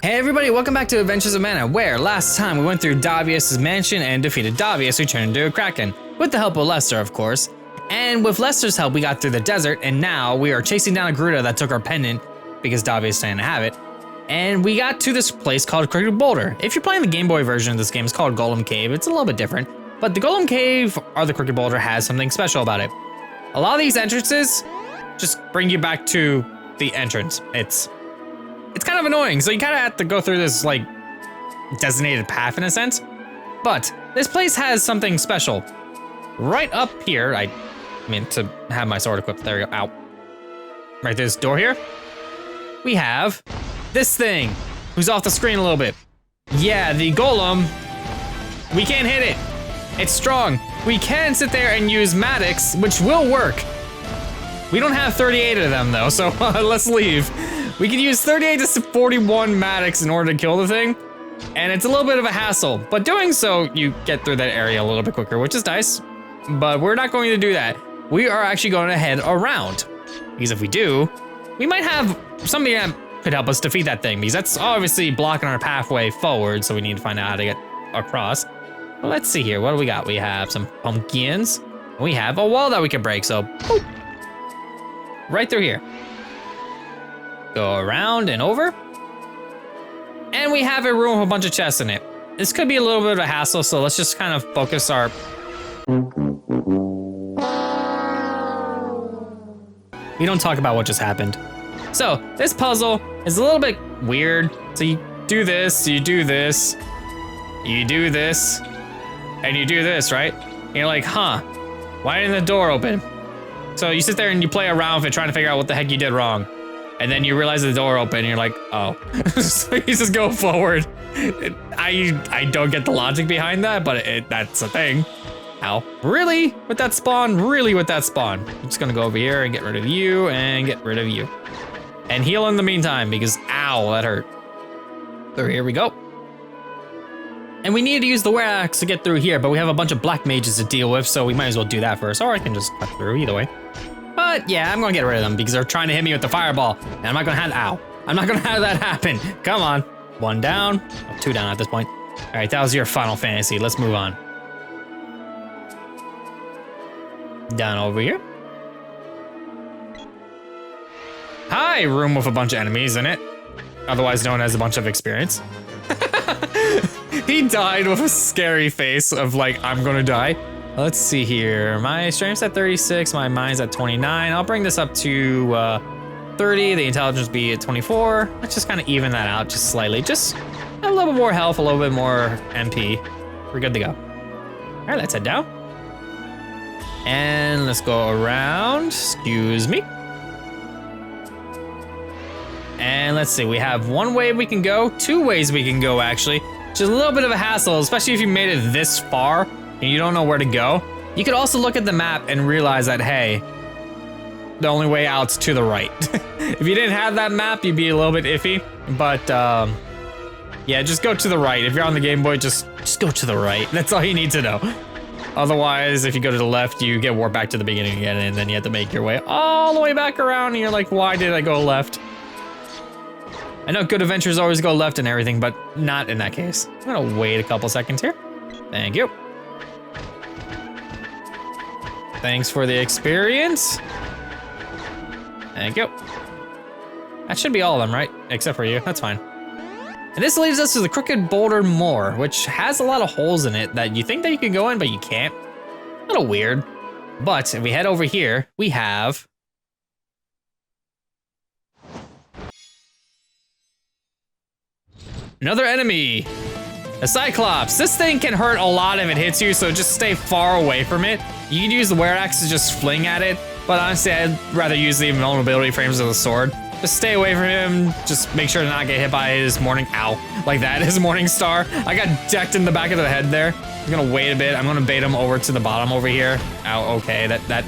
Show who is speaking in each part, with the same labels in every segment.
Speaker 1: Hey everybody, welcome back to Adventures of Mana, where last time we went through Davius' mansion and defeated Davius, who turned into a Kraken, with the help of Lester, of course. And with Lester's help, we got through the desert, and now we are chasing down a Garuda that took our pendant, because Davius didn't have it. And we got to this place called Crooked Boulder. If you're playing the Game Boy version of this game, it's called Golem Cave. It's a little bit different, but the Golem Cave, or the Crooked Boulder, has something special about it. A lot of these entrances just bring you back to the entrance. It's kind of annoying, so you kind of have to go through this, like, designated path in a sense. But this place has something special. Right up here, I mean, to have my sword equipped, there we go, ow. Right, this door here, we have this thing, who's off the screen a little bit. Yeah, the golem, we can't hit it. It's strong. We can sit there and use Maddox, which will work. We don't have 38 of them though, so let's leave. We can use 38 to 41 Maddox in order to kill the thing, and it's a little bit of a hassle, but doing so, you get through that area a little bit quicker, which is nice, but we're not going to do that. We are actually going to head around, because if we do, we might have something that could help us defeat that thing, because that's obviously blocking our pathway forward, so we need to find out how to get across. Well, let's see here, what do we got? We have some pumpkins, we have a wall that we can break, so boop, right through here. Go around and over. And we have a room with a bunch of chests in it. This could be a little bit of a hassle, so let's just kind of focus our... We don't talk about what just happened. So, this puzzle is a little bit weird. So you do this, you do this, you do this, and you do this, right? And you're like, huh, why didn't the door open? So you sit there and you play around with it, trying to figure out what the heck you did wrong. And then you realize the door open and you're like, oh. So you just go forward. I don't get the logic behind that, but that's a thing. Ow. Really? With that spawn? Really with that spawn? I'm just gonna go over here and get rid of you and get rid of you. And heal in the meantime because, ow, that hurt. So here we go. And we need to use the were axe to get through here, but we have a bunch of black mages to deal with, so we might as well do that first, or I can just cut through either way. But yeah, I'm gonna get rid of them because they're trying to hit me with the fireball, and I'm not gonna have, ow. I'm not gonna have that happen. Come on. One down, oh, two down at this point. All right, that was your Final Fantasy. Let's move on. Down over here. Hi, room with a bunch of enemies in it. Otherwise known as a bunch of experience. He died with a scary face of like, I'm gonna die. Let's see here. My strength's at 36, my mind's at 29. I'll bring this up to 30, the intelligence be at 24. Let's just kind of even that out just slightly. Just a little bit more health, a little bit more MP. We're good to go. All right, let's head down. And let's go around, excuse me. And let's see, we have one way we can go, two ways we can go actually. Just a little bit of a hassle, especially if you made it this far and you don't know where to go. You could also look at the map and realize that, hey, the only way out's to the right. If you didn't have that map, you'd be a little bit iffy, but yeah, just go to the right. If you're on the Game Boy, just go to the right. That's all you need to know. Otherwise, if you go to the left, you get warped back to the beginning again, and then you have to make your way all the way back around, and you're like, why did I go left? I know good adventures always go left and everything, but not in that case. I'm gonna wait a couple seconds here. Thank you. Thanks for the experience. Thank you. That should be all of them, right? Except for you, that's fine. And this leads us to the Crooked Boulder Moor, which has a lot of holes in it that you think that you can go in, but you can't. A little weird. But if we head over here, we have another enemy, a Cyclops. This thing can hurt a lot if it hits you, so just stay far away from it. You can use the were axe to just fling at it, but honestly, I'd rather use the invulnerability frames of the sword. Just stay away from him, just make sure to not get hit by his morning, ow, like that, his morning star. I got decked in the back of the head there. I'm gonna wait a bit, I'm gonna bait him over to the bottom over here. Ow, okay, that,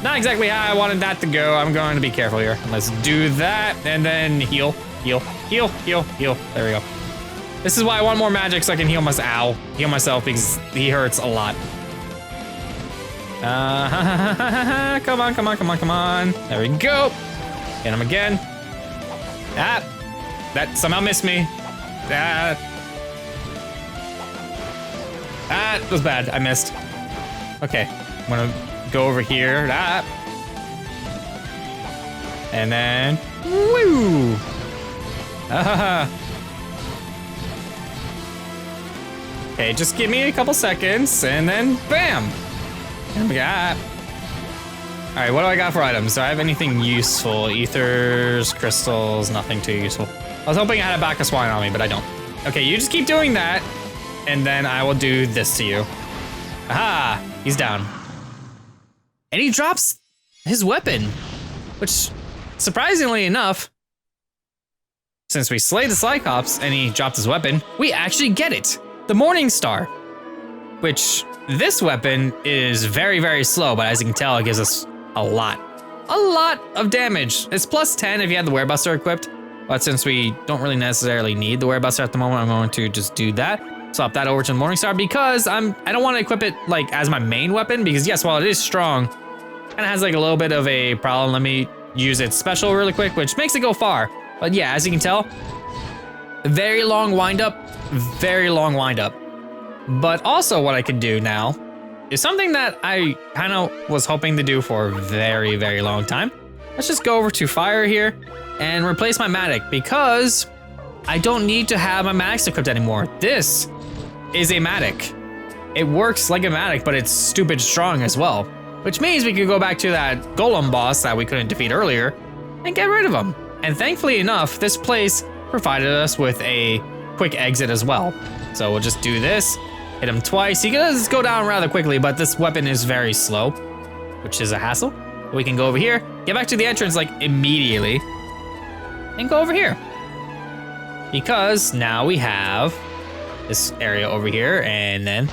Speaker 1: not exactly how I wanted that to go. I'm going to be careful here. Let's do that, and then heal, heal, heal, heal, heal. There we go. This is why I want more magic so I can heal myself, heal myself because he hurts a lot. Come on, come on, come on, come on. There we go. Hit him again. Ah, that somehow missed me. That was bad. I missed. Okay, I'm gonna go over here. And then, woo! Okay, just give me a couple seconds, and then bam! And we got. All right, what do I got for items? Do I have anything useful? Ethers, crystals, nothing too useful. I was hoping I had a back of swine on me, but I don't. Okay, you just keep doing that, and then I will do this to you. Aha! He's down. And he drops his weapon, which, surprisingly enough, since we slayed the Cyclops and he dropped his weapon, we actually get it. The Morning Star, which this weapon is very, very slow, but as you can tell, it gives us a lot of damage. It's plus 10 if you have the Werebuster equipped, but since we don't really necessarily need the Werebuster at the moment, I'm going to just do that. Swap that over to the Morning Star because I don't want to equip it like as my main weapon because yes, while it is strong, kind of has like a little bit of a problem. Let me use its special really quick, which makes it go far. But yeah, as you can tell, very long windup. But also what I could do now is something that I kind of was hoping to do for a very, very long time. Let's just go over to fire here and replace my Matic because I don't need to have my Matics equipped anymore. This is a Matic. It works like a Matic, but it's stupid strong as well, which means we could go back to that Golem Boss that we couldn't defeat earlier and get rid of him. And thankfully enough, this place provided us with a quick exit as well. So we'll just do this, hit him twice. He does go down rather quickly, but this weapon is very slow, which is a hassle. We can go over here, get back to the entrance like immediately, and go over here. Because now we have this area over here, and then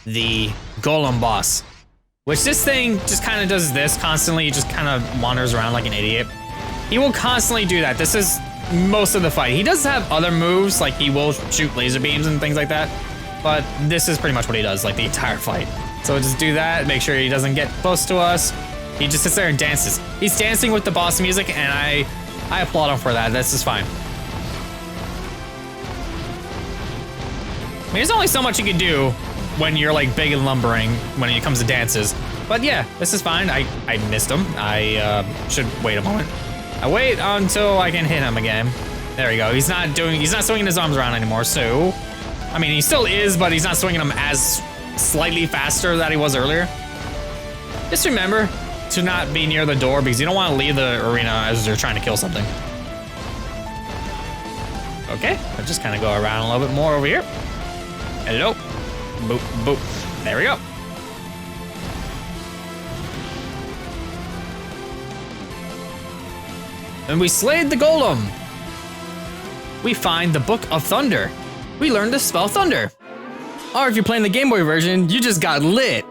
Speaker 1: the Golem Boss, which this thing just kind of does this constantly, just kind of wanders around like an idiot. He will constantly do that. This is most of the fight. He does have other moves, like he will shoot laser beams and things like that, but this is pretty much what he does, like the entire fight. So we'll just do that, make sure he doesn't get close to us. He just sits there and dances. He's dancing with the boss music, and I applaud him for that. This is fine. I mean, there's only so much you can do when you're like big and lumbering when it comes to dances. But yeah, this is fine. I missed him. I should wait a moment. I wait until I can hit him again. There we go. He's not swinging his arms around anymore. So, I mean, he still is, but he's not swinging them as slightly faster than he was earlier. Just remember to not be near the door because you don't want to leave the arena as you're trying to kill something. Okay, I'll just kind of go around a little bit more over here. Hello. Boop, boop. There we go. And we slayed the golem. We find the Book of Thunder. We learned to spell thunder. Or if you're playing the Game Boy version, you just got lit.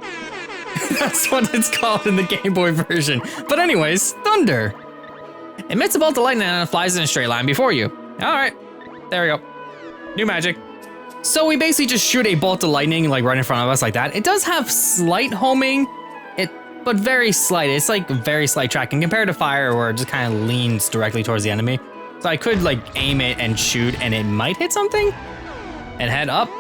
Speaker 1: That's what it's called in the Game Boy version. But anyways, thunder. Emits a bolt of lightning and flies in a straight line before you. All right, there we go. New magic. So we basically just shoot a bolt of lightning like right in front of us like that. It does have slight homing, but very slight. It's like very slight tracking compared to fire where it just kind of leans directly towards the enemy. So I could like aim it and shoot and it might hit something and head up.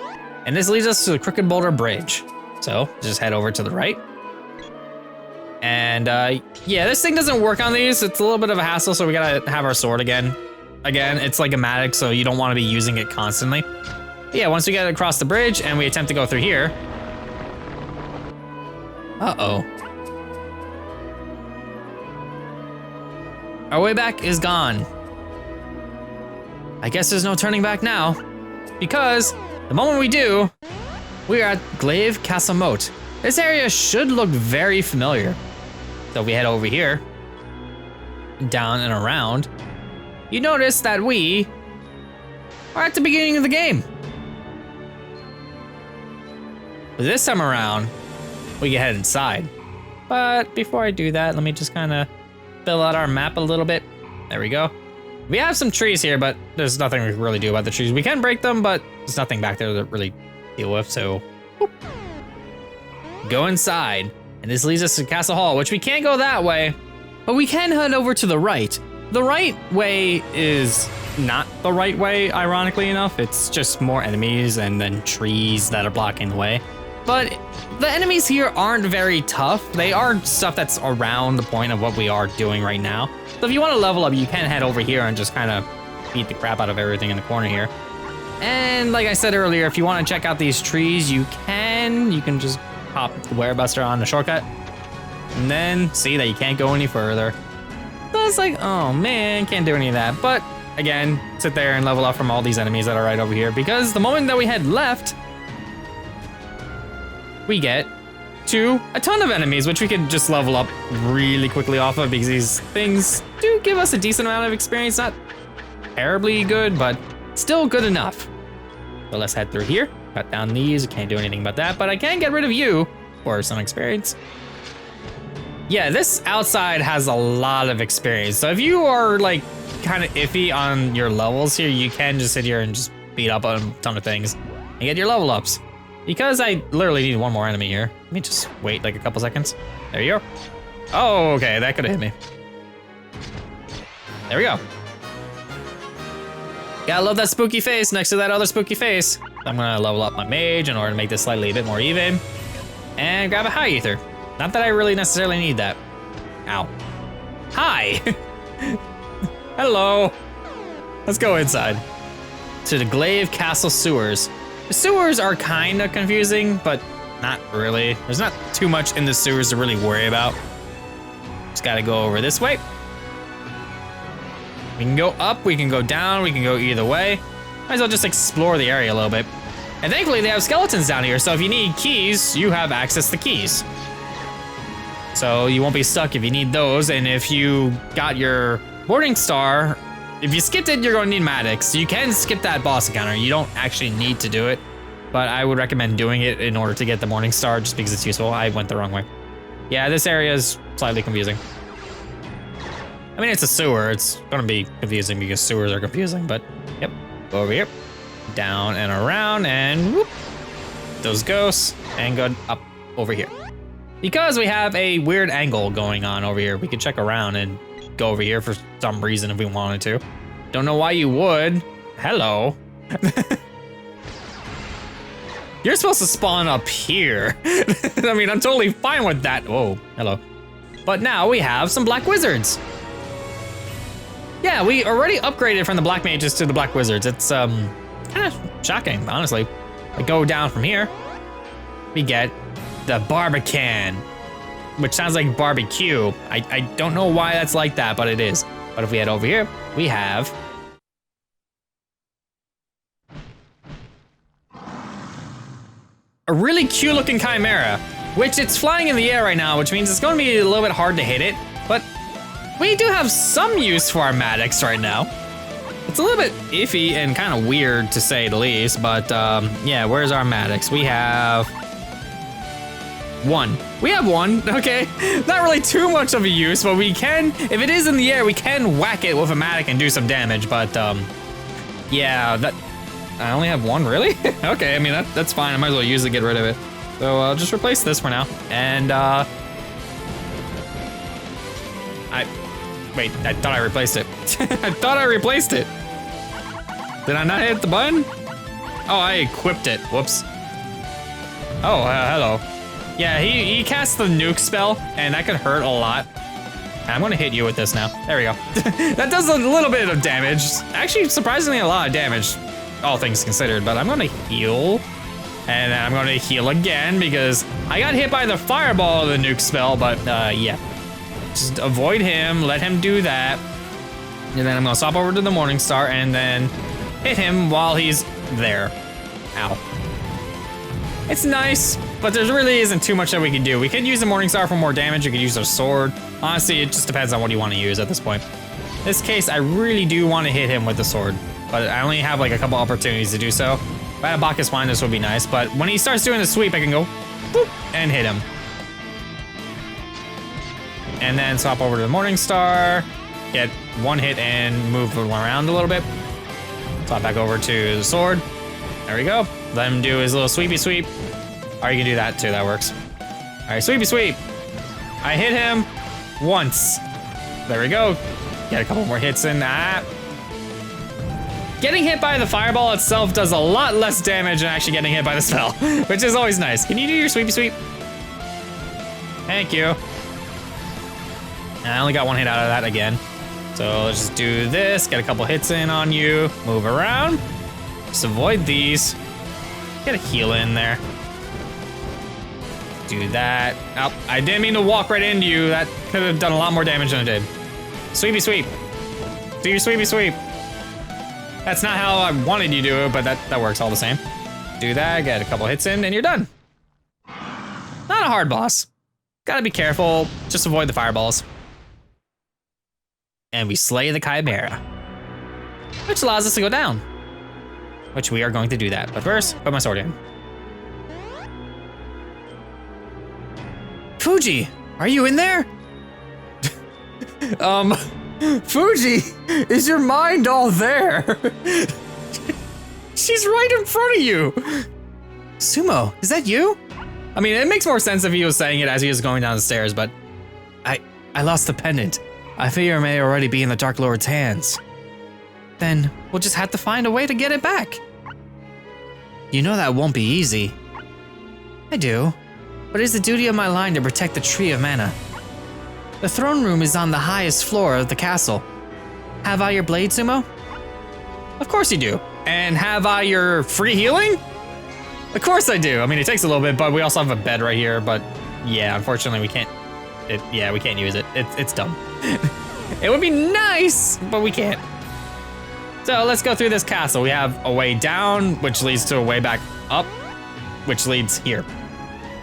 Speaker 1: And this leads us to the Crooked Boulder Bridge. So just head over to the right. And yeah, this thing doesn't work on these. It's a little bit of a hassle, so we gotta have our sword again. Again, it's like a Matic, so you don't want to be using it constantly. But yeah, once we get across the bridge and we attempt to go through here. Uh-oh. Our way back is gone. I guess there's no turning back now, because the moment we do, we are at Glaive Castle Moat. This area should look very familiar. So if we head over here, down and around, you notice that we are at the beginning of the game. But this time around, we can head inside. But before I do that, let me just kind of fill out our map a little bit. There we go. We have some trees here, but there's nothing we can really do about the trees. We can break them, but there's nothing back there to really deal with, so whoop. Go inside, and this leads us to Castle Hall, which we can't go that way, but we can head over to the right. the right way is not the right way, ironically enough. It's just more enemies and then trees that are blocking the way. But the enemies here aren't very tough. They are stuff that's around the point of what we are doing right now. So if you want to level up, you can head over here and just kind of beat the crap out of everything in the corner here. And like I said earlier, if you want to check out these trees, you can. You can just pop the Werebuster on the shortcut. And then see that you can't go any further. So it's like, oh man, can't do any of that. But again, sit there and level up from all these enemies that are right over here. Because the moment that we head left, we get to a ton of enemies, which we could just level up really quickly off of, because these things do give us a decent amount of experience. Not terribly good, but still good enough. So let's head through here, cut down these. Can't do anything about that, but I can get rid of you for some experience. Yeah, this outside has a lot of experience. So if you are like kind of iffy on your levels here, you can just sit here and just beat up on a ton of things and get your level ups. Because I literally need one more enemy here. Let me just wait like a couple seconds. There you go. Oh, okay, that could have hit me. There we go. Gotta love that spooky face next to that other spooky face. I'm gonna level up my mage in order to make this slightly a bit more even. And grab a high ether. Not that I really necessarily need that. Ow. Hi. Hello. Let's go inside. To the Glaive Castle sewers. The sewers are kind of confusing, but not really. There's not too much in the sewers to really worry about. Just gotta go over this way. We can go up, we can go down, we can go either way. Might as well just explore the area a little bit. And thankfully they have skeletons down here, so if you need keys, you have access to keys. So you won't be stuck if you need those, and if you got your Morning Star, if you skipped it, you're gonna need Maddox. You can skip that boss encounter. You don't actually need to do it, but I would recommend doing it in order to get the Morning Star just because it's useful. I went the wrong way. Yeah, this area is slightly confusing. I mean, it's a sewer. It's gonna be confusing because sewers are confusing, but yep. Go over here, down and around, and whoop. Those ghosts, and go up over here. Because we have a weird angle going on over here, we could check around and go over here for some reason if we wanted to. Don't know why you would. Hello. You're supposed to spawn up here. I mean, I'm totally fine with that. Whoa, hello. But now we have some black wizards. Yeah, we already upgraded from the black mages to the black wizards. It's kind of shocking, honestly. I go down from here. We get the Barbican, which sounds like barbecue. I don't know why that's like that, but it is. But if we head over here, we have a really cute looking chimera, which it's flying in the air right now, which means it's gonna be a little bit hard to hit it, but we do have some use for our Maddox right now. It's a little bit iffy and kind of weird to say the least, but yeah, where's our Maddox? We have one. We have one, okay. Not really too much of a use, but we can, if it is in the air, we can whack it with a Maddox and do some damage, but yeah, that, I only have one, really? Okay, I mean, that's fine. I might as well use it, get rid of it. So I'll just replace this for now. And wait, I thought I replaced it. I thought I replaced it. Did I not hit the button? Oh, I equipped it, whoops. Oh, hello. Yeah, he cast the nuke spell, and that could hurt a lot. I'm gonna hit you with this now. There we go. That does a little bit of damage. Actually, surprisingly a lot of damage, all things considered, but I'm gonna heal. And then I'm gonna heal again because I got hit by the fireball of the nuke spell, but yeah. Just avoid him, let him do that. And then I'm gonna swap over to the Morning Star and then hit him while he's there. Ow. It's nice, but there really isn't too much that we can do. We could use the Morning Star for more damage, we could use our sword. Honestly, it just depends on what you want to use at this point. In this case, I really do want to hit him with the sword, but I only have like a couple opportunities to do so. If I had a Bacchus Wine, this would be nice, but when he starts doing the sweep, I can go boop and hit him. And then swap over to the Morning Star, get one hit and move around a little bit. Swap back over to the sword. There we go. Let him do his little sweepy sweep. Or you can do that too, that works. All right, sweepy sweep. I hit him once. There we go. Get a couple more hits in. Getting hit by the fireball itself does a lot less damage than actually getting hit by the spell, which is always nice. Can you do your sweepy sweep? Thank you. I only got one hit out of that again. So let's just do this, get a couple hits in on you, move around. Just avoid these. Get a heal in there. Do that. Oh, I didn't mean to walk right into you. That could have done a lot more damage than it did. Sweepy sweep. Do your sweepy sweep. That's not how I wanted you to do it, but that works all the same. Do that, get a couple hits in, and you're done. Not a hard boss. Gotta be careful, just avoid the fireballs. And we slay the Chimera, which allows us to go down. Which we are going to do that, but first, put my sword in. Fuji, are you in there? Fuji, is your mind all there? She's right in front of you. Sumo, is that you? I mean, it makes more sense if he was saying it as he was going down the stairs, but I lost the pendant. I fear it may already be in the Dark Lord's hands. Then we'll just have to find a way to get it back. You know that won't be easy. I do, but it is the duty of my line to protect the Tree of Mana. The throne room is on the highest floor of the castle. Have I your blade, Sumo? Of course you do. And have I your free healing? Of course I do. I mean, it takes a little bit, but we also have a bed right here, but yeah, unfortunately we can't. We can't use it. It's dumb. It would be nice, but we can't. So let's go through this castle. We have a way down, which leads to a way back up, which leads here.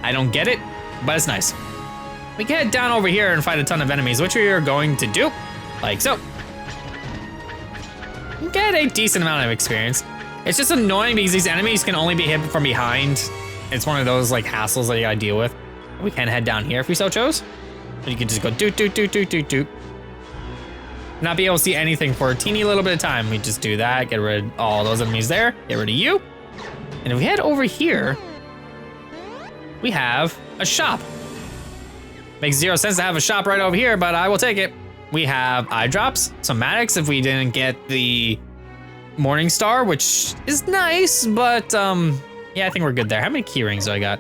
Speaker 1: I don't get it, but it's nice. We can head down over here and fight a ton of enemies, which we are going to do, like so. Get a decent amount of experience. It's just annoying because these enemies can only be hit from behind. It's one of those like hassles that you gotta deal with. We can head down here if we so chose. Or you can just go doot, doot, doot, doot, doot, doot. Not be able to see anything for a teeny little bit of time. We just do that, get rid of all those enemies there, get rid of you. And if we head over here, we have a shop. Makes zero sense to have a shop right over here, but I will take it. We have eye drops, somatics if we didn't get the Morning Star, which is nice, but yeah, I think we're good there. How many key rings do I got?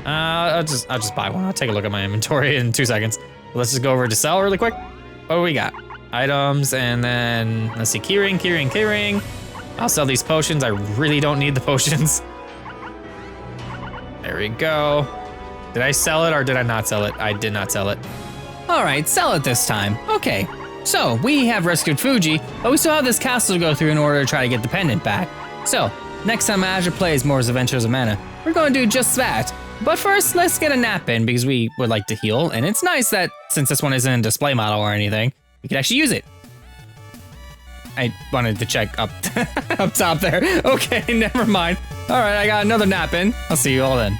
Speaker 1: I'll just buy one. I'll take a look at my inventory in 2 seconds. Let's just go over to sell really quick. What do we got? Items, and then let's see, keyring, keyring, keyring. I'll sell these potions. I really don't need the potions. There we go. Did I sell it or did I not sell it? I did not sell it. All right, sell it this time. Okay, so we have rescued Fuji, but we still have this castle to go through in order to try to get the pendant back. So next time Azure plays More's Adventures of Mana, we're going to do just that. But first, let's get a nap in because we would like to heal, and it's nice that since this one isn't a display model or anything, we can actually use it. I wanted to check up, up top there. Okay, never mind. All right, I got another nap in. I'll see you all then.